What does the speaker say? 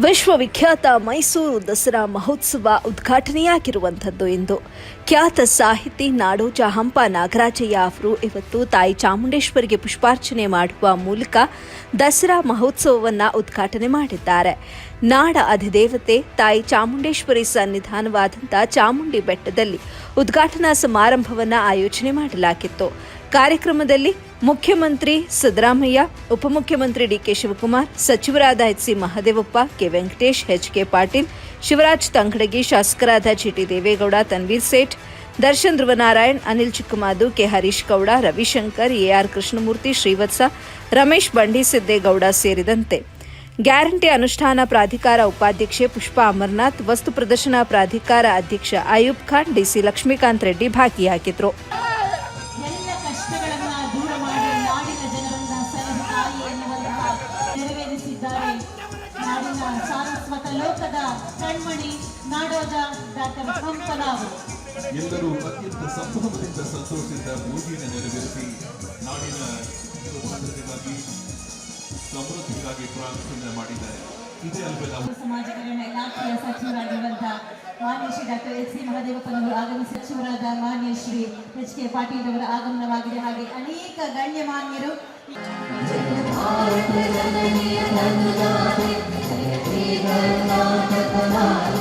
ವಿಶ್ವವಿಖ್ಯಾತ ಮೈಸೂರು ದಸರಾ ಮಹೋತ್ಸವ ಉದ್ಘಾಟನೆಯಾಗಿರುವಂಥದ್ದು ಇಂದು ಖ್ಯಾತ ಸಾಹಿತಿ ನಾಡೋಜ ಹಂಪ ನಾಗರಾಜಯ್ಯ ಅವರು ಇವತ್ತು ತಾಯಿ ಚಾಮುಂಡೇಶ್ವರಿಗೆ ಪುಷ್ಪಾರ್ಚನೆ ಮಾಡುವ ಮೂಲಕ ದಸರಾ ಮಹೋತ್ಸವವನ್ನು ಉದ್ಘಾಟನೆ ಮಾಡಿದ್ದಾರೆ. ನಾಡ ಅಧಿದೇವತೆ ತಾಯಿ ಚಾಮುಂಡೇಶ್ವರಿ ಸನ್ನಿಧಾನವಾದಂಥ ಚಾಮುಂಡಿ ಬೆಟ್ಟದಲ್ಲಿ ಉದ್ಘಾಟನಾ ಸಮಾರಂಭವನ್ನು ಆಯೋಜನೆ ಮಾಡಲಾಗಿತ್ತು. ಕಾರ್ಯಕ್ರಮದಲ್ಲಿ ಮುಖ್ಯಮಂತ್ರಿ ಸಿದ್ದರಾಮಯ್ಯ, ಉಪಮುಖ್ಯಮಂತ್ರಿ ಡಿಕೆ ಶಿವಕುಮಾರ್, ಸಚಿವರಾದ ಎಚ್.ಸಿ. ಮಹದೇವಪ್ಪ, ಕೆ. ವೆಂಕಟೇಶ್, ಎಚ್.ಕೆ. ಪಾಟೀಲ್, ಶಿವರಾಜ್ ತಂಗಡಗಿ, ಶಾಸಕರಾದ GT. Deve Gowda, Tanveer Sait, Darshan Dhruvanarayan, Anil Chikkamadu, K. Harish Gowda, Ravishankar, AR. Krishnamurthy, Srivatsa, Ramesh Bandisiddegowda ಸೇರಿದಂತೆ ಗ್ಯಾರಂಟಿ ಅನುಷ್ಠಾನ ಪ್ರಾಧಿಕಾರ ಉಪಾಧ್ಯಕ್ಷೆ ಪುಷ್ಪಾ ಅಮರನಾಥ್, ವಸ್ತು ಪ್ರದರ್ಶನ ಪ್ರಾಧಿಕಾರ ಅಧ್ಯಕ್ಷ ಅಯೂಬ್ ಖಾನ್, ಡಿಸಿ ಲಕ್ಷ್ಮೀಕಾಂತ್ ರೆಡ್ಡಿ ಭಾಗಿಯಾಗಿದ್ದರು. ಲೋಕದ ಕಣ್ಮಣಿ ನಾಡೋಜ ಡಾಕ್ಟರ್ ಹಂಪನವರು ಎಲ್ಲರೂ ಅತ್ಯಂತ ಸಂಭ್ರಮದಿಂದ ಸಂತೋಷದಿಂದ ಪೂಜೆಯನ್ನು ನೆರವೇರಿಸಿ ನಾಡಿನ ಸ್ವಾತಂತ್ರ್ಯಕ್ಕಾಗಿ ಸಮೃದ್ಧಿಗಾಗಿ ಪ್ರಾರ್ಥನೆ ಮಾಡಿದ್ದಾರೆ. ಇದೇ ಅಲ್ವೇ ಸಮಾಜ ಕಲ್ಯಾಣ ಇಲಾಖೆಯ ಸಚಿವರಾಗಿರುವಂತಹ ಮಾನ್ಯ ಶ್ರೀ ಡಾಕ್ಟರ್ ಎಚ್.ಸಿ. ಮಹದೇವಪ್ಪನವರು ಆಗಮಿಸಿ ಸಚಿವರಾದ ಮಾನ್ಯ ಶ್ರೀ ಎಚ್.ಕೆ. ಪಾಟೀಲ್ ಅವರ ಆಗಮನವಾಗಿದೆ. ಹಾಗೆ ಅನೇಕ ಗಣ್ಯಮಾನ್ಯರು Jai Jai